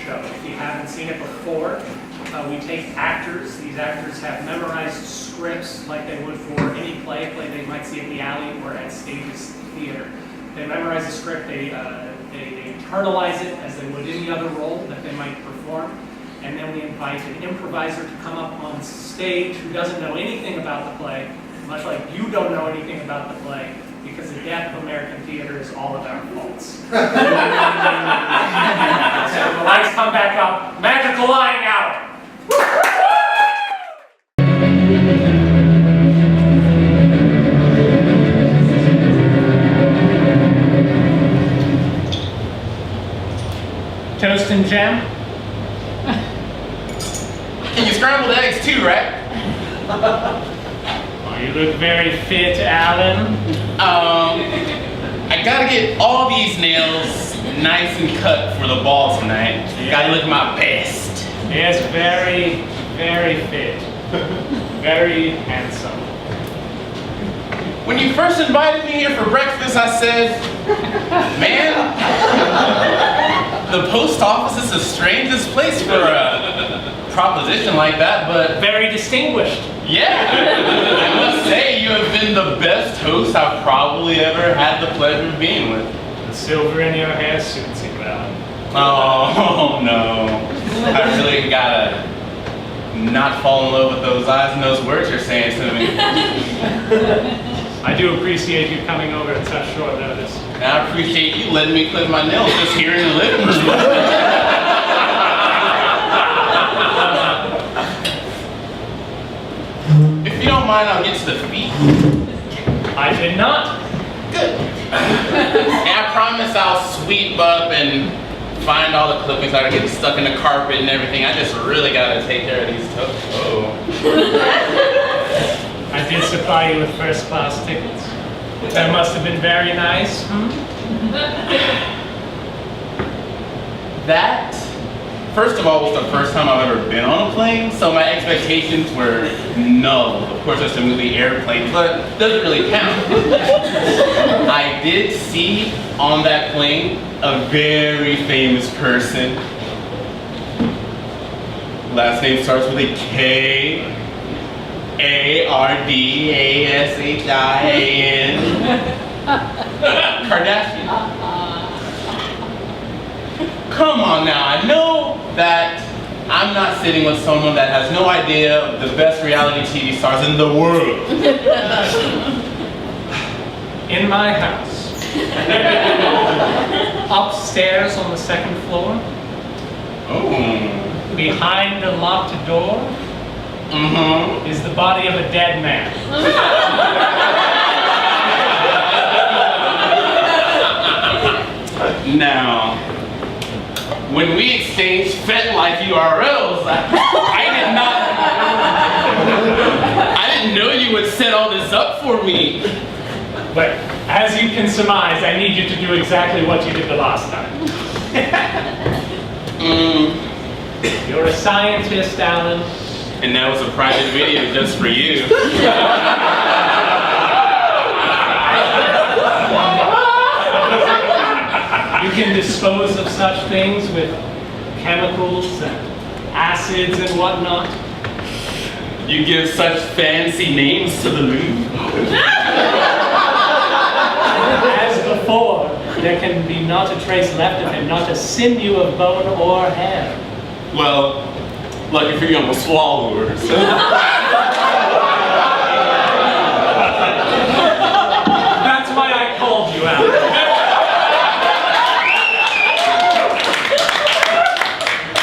show. If you haven't seen it before, we take actors. These actors have memorized scripts like they would for any play they might see at the alley or at Stages Theater. They memorize the script, they internalize it as they would any other role that they might perform, and then we invite an improviser to come up on stage who doesn't know anything about the play, much like you don't know anything about the play, because the death of American theater is all of our faults. So the lights come back up, magical lying hour! Toast and jam? And you scrambled eggs too, right? Oh, you look very fit, Alan. I gotta get all these nails nice and cut for the ball tonight. Yeah. Gotta look my best. Yes, very, very fit. Very handsome. When you first invited me here for breakfast, I said, man, the post office is the strangest place for a proposition like that, but Very distinguished. yeah, I must say you have been the best host I've probably ever had the pleasure of being with. The silver in your hair suits you, Alan. Oh no, I really gotta not fall in love with those eyes and those words you're saying to me. I do appreciate you coming over at such short notice. And I appreciate you letting me clip my nails just here in the living room. If you don't mind, I'll get to the feet. I did not. Good. And I promise I'll sweep up and find all the clippings that are getting stuck in the carpet and everything. I just really gotta take care of these toes. Oh. I did supply you with first class tickets. That must have been very nice. That, first of all, was the first time I've ever been on a plane, so my expectations were null. Of course, it's a movie Airplane, but it doesn't really count. I did see on that plane a very famous person. Last name starts with a K. A-R-D-A-S-H-I-A-N. Kardashian. Come on now, I know that I'm not sitting with someone that has no idea of the best reality TV stars in the world. In my house. Upstairs on the second floor. Oh. Behind the locked door. Mm-hmm. Is the body of a dead man. Now, when we exchanged FetLife URLs, I didn't know you would set all this up for me. But as you can surmise, I need you to do exactly what you did the last time. You're a scientist, Alan. And that was a private video just for you. You can dispose of such things with chemicals and acids and whatnot. You give such fancy names to the moon. As before, there can be not a trace left of him, not a sinew of bone or hair. Well, lucky for you, I'm a swallower. So. That's why I called you out.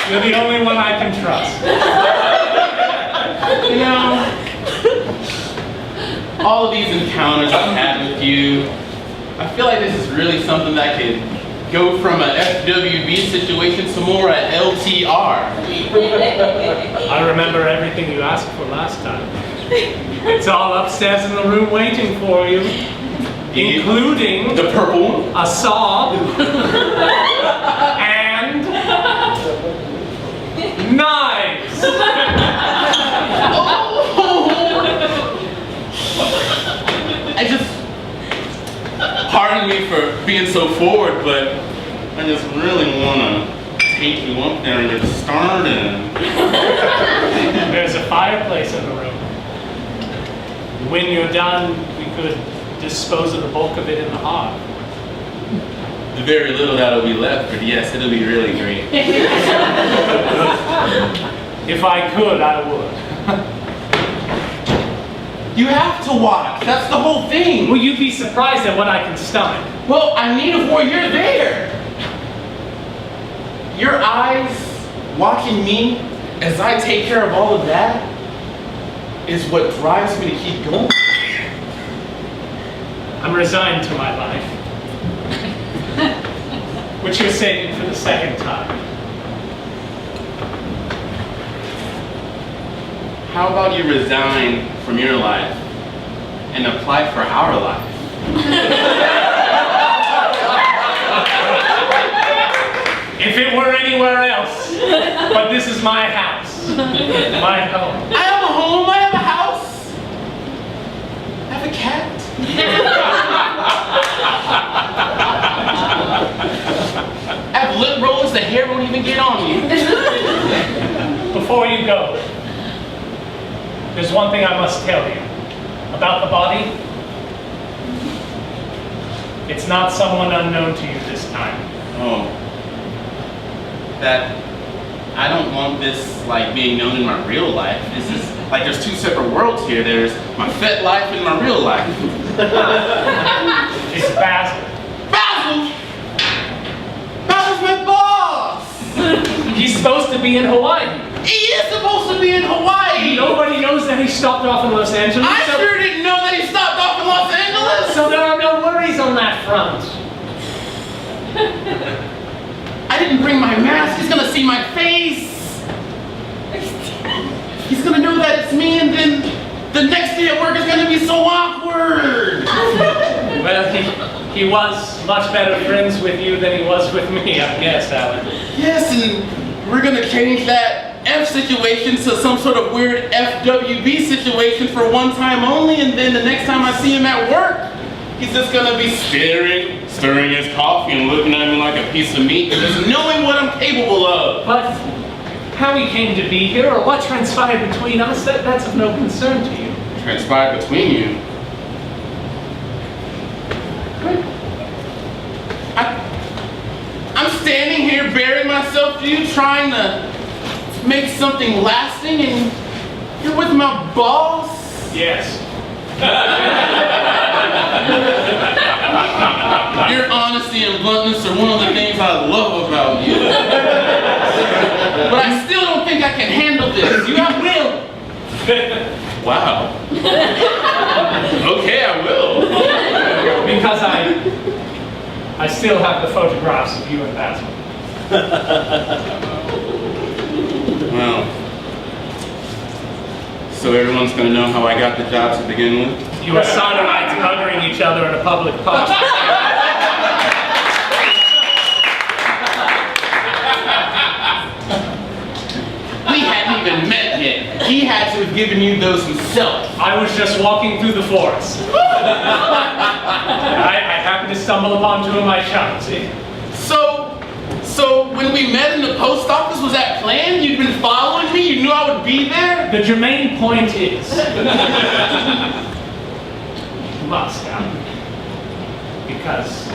You're the only one I can trust. You know, all of these encounters I've had with you, I feel like this is really something that could go from an FWB situation to more a LTR. I remember everything you asked for last time. It's all upstairs in the room waiting for you, including the purple one, a saw and knives. I just, pardon me for being so forward, but I just really want to cake you want and get started. There's a fireplace in the room. When you're done, we could dispose of the bulk of it in the hearth. The very little that'll be left, but yes, it'll be really great. If I could, I would. You have to watch. That's the whole thing. Will you be surprised at what I can stomach? Well, I need it while you're there. Your eyes watching me as I take care of all of that is what drives me to keep going. I'm resigned to my life, which you're saving for the second time. How about you resign from your life and apply for our life? If it were anywhere else, but this is my house, my home. I have a home, I have a house, I have a cat. I have lip rollers, the hair won't even get on you. Before you go, there's one thing I must tell you about the body. It's not someone unknown to you this time. Oh. That I don't want this like being known in my real life. This is like there's two separate worlds here. There's my fet life and my real life. It's Basil. Basil! Basil's my boss! He's supposed to be in Hawaii. He is supposed to be in Hawaii! Nobody knows that he stopped off in Los Angeles. I sure didn't know that he stopped off in Los Angeles! So there are no worries on that front. I didn't bring my mask. He's gonna see my face. He's gonna know that it's me, and then the next day at work is gonna be so awkward. Well, he was much better friends with you than he was with me, I guess, Alan. Yes, and we're gonna change that F situation to some sort of weird FWB situation for one time only, and then the next time I see him at work, he's just gonna be stirring his coffee and looking at me like a piece of meat, just knowing what I'm capable of. But how he came to be here, or what transpired between us, that's of no concern to you. Transpired between you. I'm standing here bearing myself to you, trying to make something lasting, and you're with my boss? Yes. Your honesty and bluntness are one of the things I love about you. But I still don't think I can handle this. You have will. Wow. Okay, I will. Because I still have the photographs of you and Basil. Well, so everyone's gonna know how I got the job to begin with? You were sodomites buggering each other in a public pub. We hadn't even met yet. He had to have given you those himself. I was just walking through the forest. I happened to stumble upon two of my chums. So when we met in the post office, was that planned? You'd been following me? You knew I would be there? The germane point is, must have. Because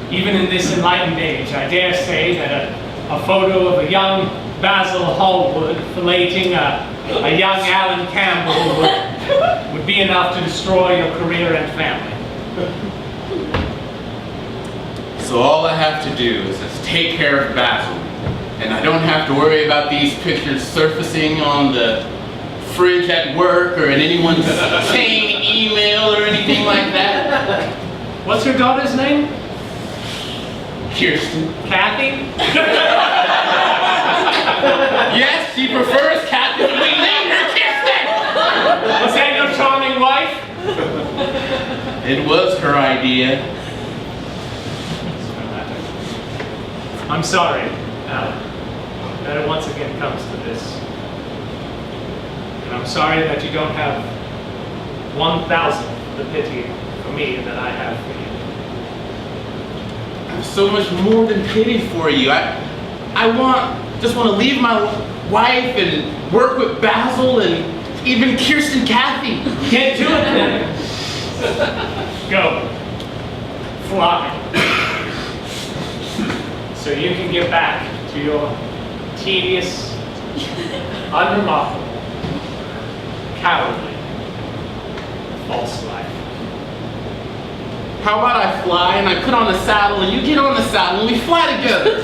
even in this enlightened age, I dare say that a photo of a young Basil Hallwood filleting a young Alan Campbell would be enough to destroy your career and family. So all I have to do is just take care of Basil, and I don't have to worry about these pictures surfacing on the fridge at work or in anyone's chain email or anything like that. What's your daughter's name? Kirsten. Kathy? Yes, she prefers Kathy, but we named her Kirsten! Was that your charming wife? It was her idea. I'm sorry, Alan, that it once again comes to this. And I'm sorry that you don't have 1,000th the pity for me that I have for you. I have so much more than pity for you. I just want to leave my wife and work with Basil and even Kirsten Cathy. Get to it then. Go. Fly. So you can get back to your tedious, unremarkable, cowardly, false life. How about I fly and I put on the saddle and you get on the saddle and we fly together?